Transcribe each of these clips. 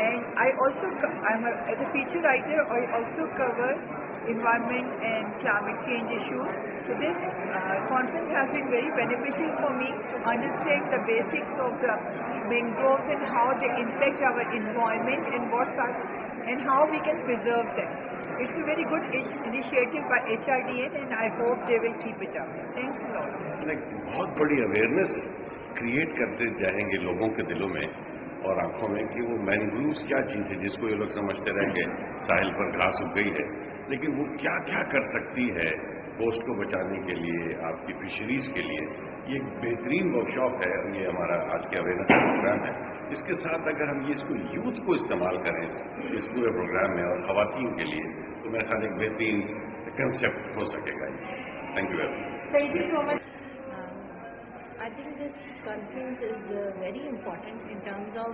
And as a feature writer, I also cover environment and climate change issues. So this conference has been very beneficial for me to understand the basics of the mangroves and how they impact our environment and how we can preserve them. It's a very good initiative by HRDN and I hope they will keep it up. Thanks a lot. बहुत बड़ी awareness create करते जाएंगे लोगों के दिलों में और आंखों में कि वो मैनग्रूव्स क्या चीज है जिसको ये लोग समझते रहेंगे साहिल पर घास उग गई है, लेकिन वो क्या क्या कर सकती है कोस्ट को बचाने के लिए, आपकी फिशरीज के लिए। ये एक बेहतरीन वर्कशॉप है और ये हमारा आज के अवेयरनेस प्रोग्राम है। इसके साथ अगर हम इसको यूथ को इस्तेमाल करें इस पूरे प्रोग्राम में और खवातीन के लिए, तो मेरे ख्याल एक बेहतरीन कंसेप्ट हो सकेगा। Thank you very much. Thank you so much. I think this conference is very important in terms of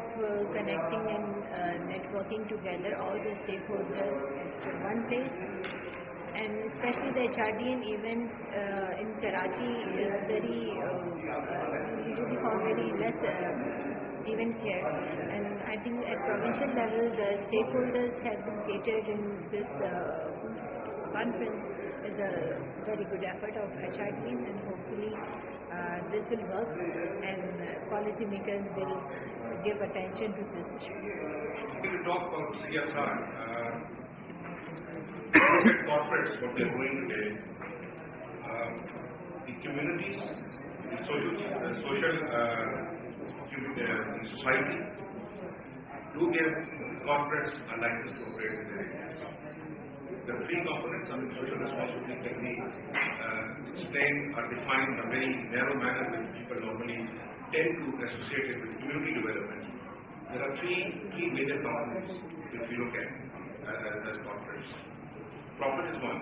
connecting and networking together all the stakeholders at one place, and especially the HRDN event in Karachi is very usually found very less events here, and I think at provincial level the stakeholders have been catered in this conference. Is a very good effort of HRDN, and hopefully this will work and policymakers will give attention to this issue. We talk about CSR. Corporates, what they're doing today, the communities, the social society do give corporates a license to operate in their areas. The three components of social responsibility can be explained or defined in a very narrow manner which people normally tend to associate it with community development. There are three major components which we look at as corporates. Profit is one,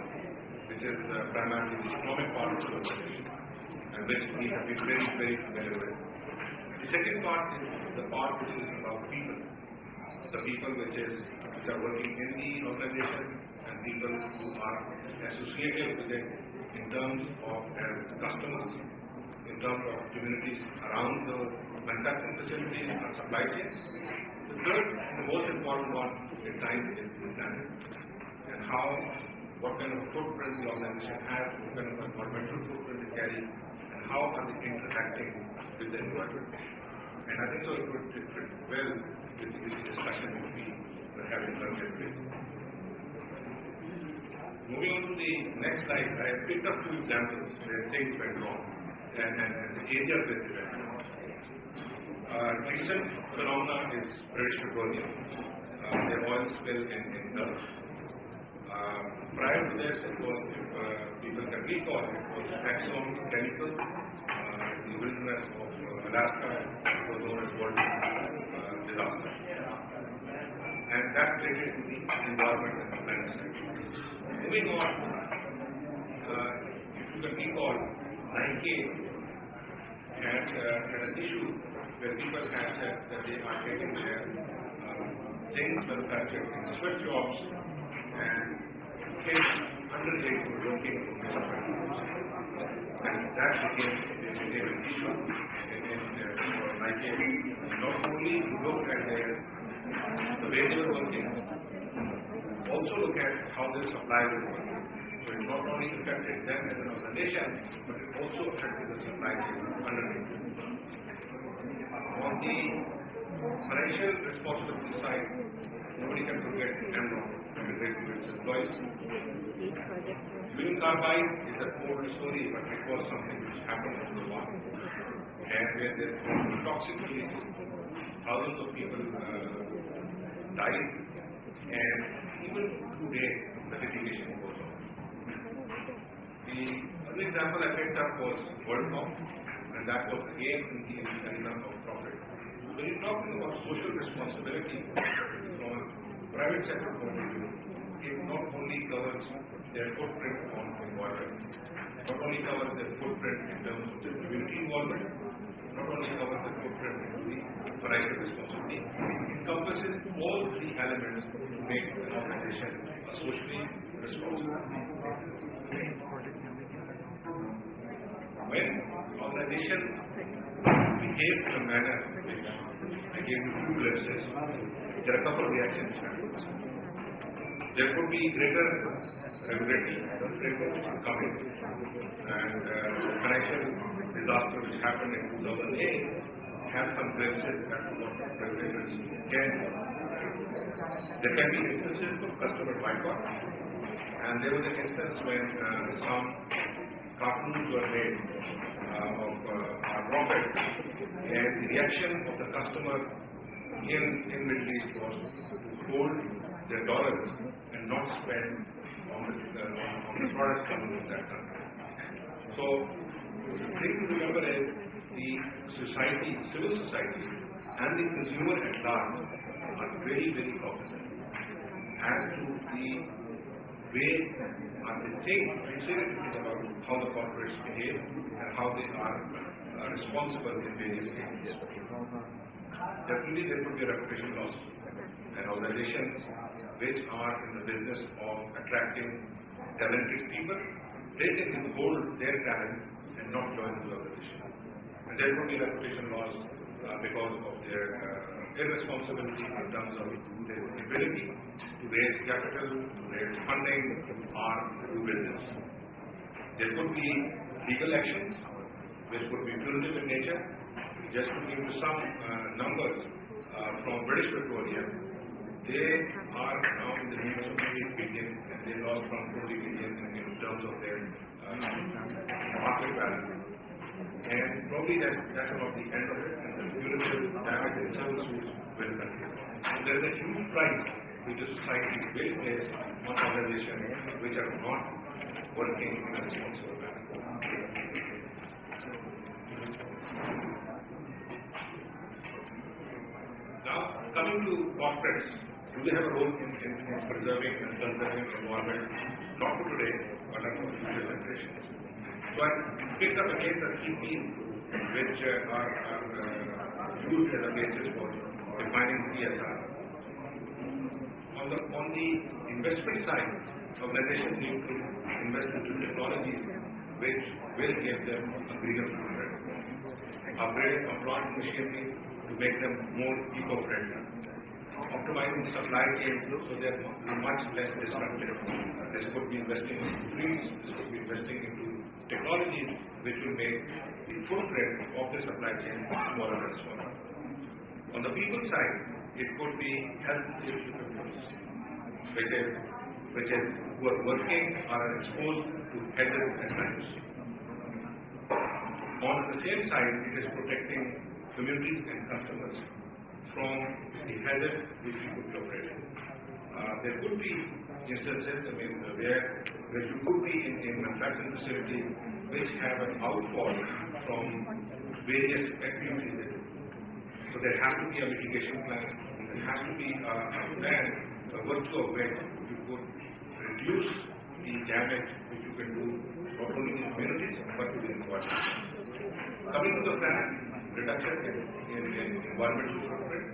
which is primarily the economic part of the organization, and which we have been very, very familiar with. The second part is the part which is about people. The people which are working in the organization, and people who are associated with it in terms of as customers, in terms of communities around the manufacturing facilities and supply chains. The third and the most important one at times is the planet, and what kind of footprint the organization has, what kind of environmental footprint it carries, and how are they interacting with the environment. And I think so it would fit well with this discussion which we were having earlier today. Moving on to the next slide, I have picked up two examples where things went wrong and the areas where they went wrong. Recent phenomena is British Petroleum, the oil spill in Gulf. Prior to this, it was, if people can recall, it was Exxon Chemical, the wilderness of Alaska, it was known as World disaster. And that related to the environment and the planet side. Moving on, if you can recall, Nike had an issue where people had said that they are getting their things manufactured in sweatshops and kids underage were working in these sweatshops. And that became an issue in Nike. Not only look at the way they were working, also look at how their supply was working. So it not only affected them as an organization, but it also affected the supply chain underneath. On the financial responsibility side, nobody can forget Mangroves and the great its employees. Green carbide is an old story, but it was something which happened in the war. And where there were toxic releases, thousands of people died, and even today the litigation goes on. The other example I picked up was WorldCom, and that was again in the arena of profit. When you're talking about social responsibility from a private sector point of view, it not only covers their footprint on environment, not only covers their footprint in terms of their community involvement, not only covers the footprint into the financial responsibility, it encompasses all three elements to make an organization a socially responsible. When organizations behave in a manner which I gave you two glimpses, there are a couple of reactions which happen. There could be greater regulatory framework which will come in, and the financial disaster which happened in 2008 has some glimpses at what regulators can do. There can be instances of customer boycott, and there was an instance when some cartoons were made of our prophet, and the reaction of the customer in Middle East was to hold their dollars and not spend on the products coming from that country. So the thing to remember is the society, civil society, and the consumer at large are very, very cognizant as to the way they think seriously about how the corporates behave and how they are responsible in various areas. Definitely there could be a reputation loss, and organizations which are in the business of attracting talented people, they can withhold their talent and not join the organization. And there could be reputation loss because of their irresponsibility in terms of their ability to raise capital, to raise funding, or to do business. There could be legal actions which could be punitive in nature. Just to give you some numbers from British Petroleum, they are now in the region of 8 billion, and they lost from 40 billion in terms of their market value. And probably that's about the end of it, and the punitive damage in civil suits will continue. So there is a huge price which the society will place on organizations which are not working in a responsible manner. Now, coming to corporates, do they have a role in preserving and conserving the environment, not for today, but for future generations? So I picked up again the three P's which are used as a basis for defining CSR. On the investment side, organizations need to invest into technologies which will give them a greener footprint, upgrading of plant machinery to make them more eco-friendly, optimizing the supply chain so they are much less disruptive. This could be investing in trees, this could be investing into technologies which will make the footprint of the supply chain smaller and smaller. On the people side, it could be health and safety concerns, which is who are working or are exposed to hazard at times. On the same side, it is protecting communities and customers from the hazard which we could be operating. There could be instances, where you could be in manufacturing facilities which have an outfall from various activities. So there has to be a mitigation plan. There has to be a plan, a virtue of which you could reduce the damage which you can do not only to communities but to the environment. Coming to the plan, reduction in environmental footprint,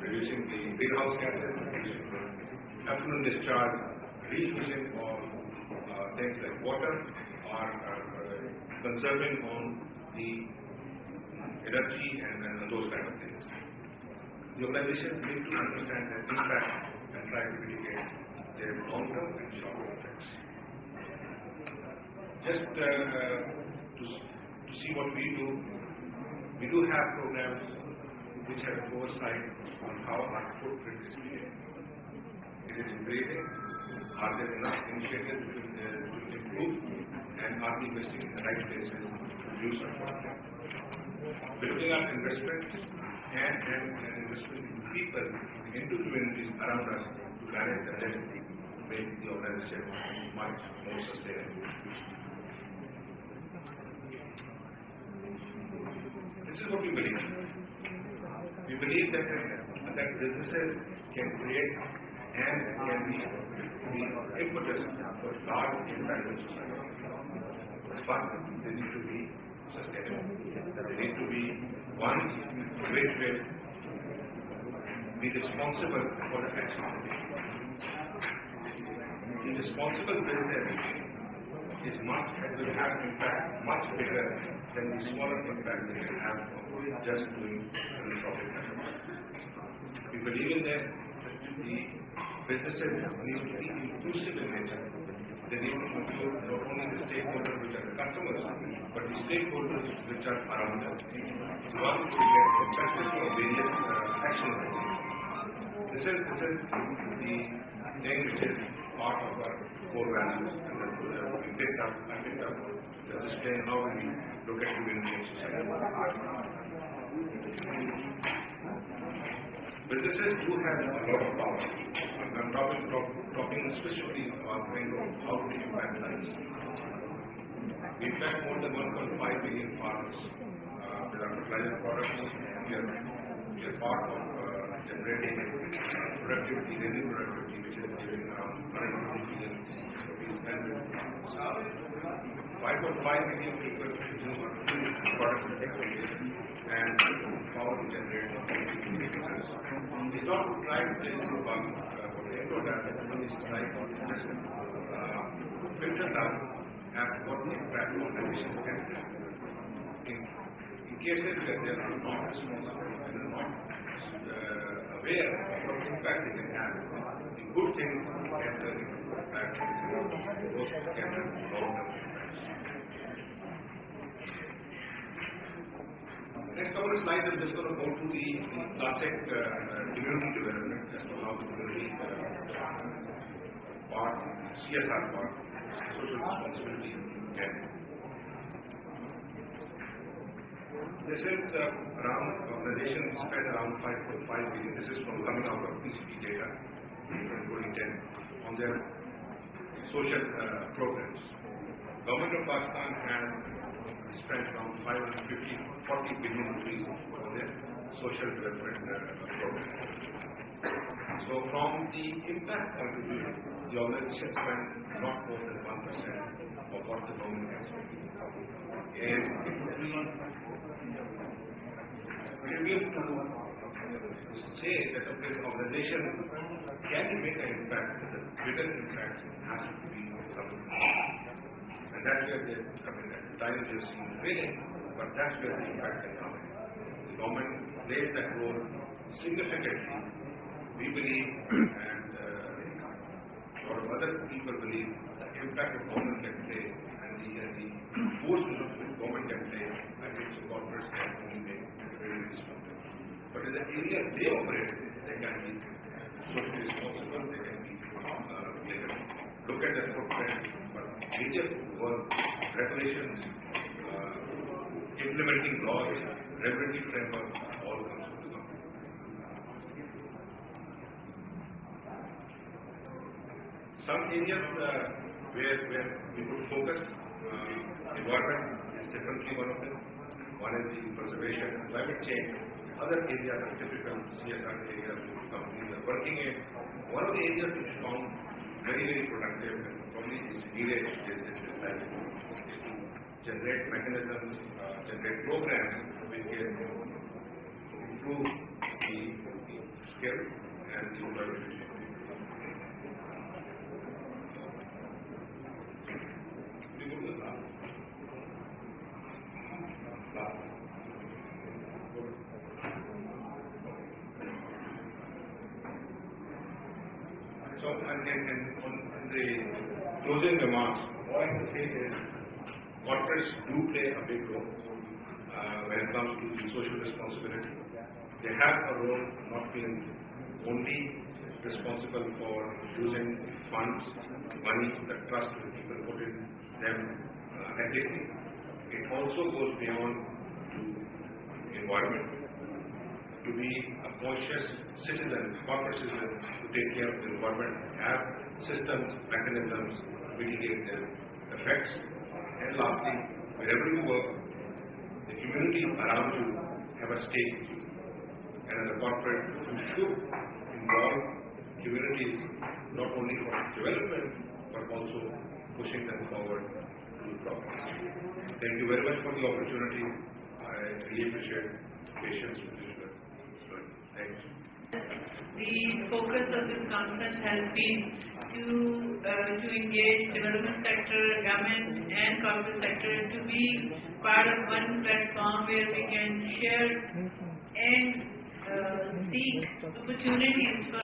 reducing the greenhouse gases, reducing the effluent discharge, reusing of things like water, or conserving on the energy and those kind of things. The organizations need to understand their impact and try to mitigate their long-term and short-term effects. Just to see what we do have programs which have oversight on how our footprint is behaving. It is increasing. Are there enough initiatives to improve? And are we investing in the right places to reduce our footprint? Building our investments and investment in people, into communities around us to manage the risk to make the organization much more sustainable. This is what we believe. We believe that businesses can create and can be the impetus for large impact in society. But they need to be sustainable. They need to be one which will be responsible for the action. The responsible business will have impact much bigger than the smaller impact that you have of just doing philanthropic efforts. We believe in that the businesses need to be inclusive in nature. They need to include not only the stakeholders which are the customers, but the stakeholders which are around them. We want to get perspectives from various actions. This is the thing which is part of our core values, and that we picked up to display how we look at community and society. Businesses do have a lot of power. I'm talking specifically about how to impact lives. We impact more than 1.5 million farmers with our fertilizer products. We are part of generating productivity, daily productivity, which is giving around 120 billion rupees annually. 5.5 million people consume products and power to generate. It's not to try to change the bug, what they don't have, it's to try to just filter down and what the impact on the nation can be. In cases where they are not responsible and are not aware of what impact they can have, the good things can turn into bad things. Those can have long-term impacts. Next couple of slides, I'm just going to go to the classic community development as to how the community part, CSR part, social responsibility can. This is around organization spent around 5.5 billion. This is from coming out of PCP data in 2010 on their social programs. Government of Pakistan has spent around 40 billion rupees on their social development program. So from the impact point of view, the organization spent not more than 1% of what the government has spent. And it would be trivial to say that the organization can make an impact, but the bigger impact has to be government. And that's where they come in. At the time they've seen failing, but that's where the impact can come in. The government plays that role significantly. We believe, and a lot of other people believe, the impact of government can play and the force which government can play, I think the corporates can only make very responsible. But in the area they operate, they can be socially responsible, they can be look at their footprint, but major work, regulations, implementing laws, regulatory framework, all comes from the government. Some areas where we could focus, environment is definitely one of them. One is the conservation and climate change. Other areas are typical CSR areas which companies are working in. One of the areas which is found very, very productive and probably is needed is to generate mechanisms, generate programs which can improve the skills and the employability. We go to the last. So, and on the closing remarks, all I can say is corporates do play a big role when it comes to the social responsibility. They have a role not being only responsible for using funds, money, the trust that people put in them ethically. It also goes beyond to environment, to be a conscious citizen, corporate citizen, to take care of the environment, have systems, mechanisms to mitigate their effects. And lastly, wherever you work, the community around you have a stake with you. And as a corporate, you should involve communities not only for development, but also pushing them forward to progress. Thank you very much for the opportunity. I really appreciate patience with this. Thanks. The focus of this conference has been to engage development sector, government and corporate sector to be part of one platform where we can share and seek opportunities for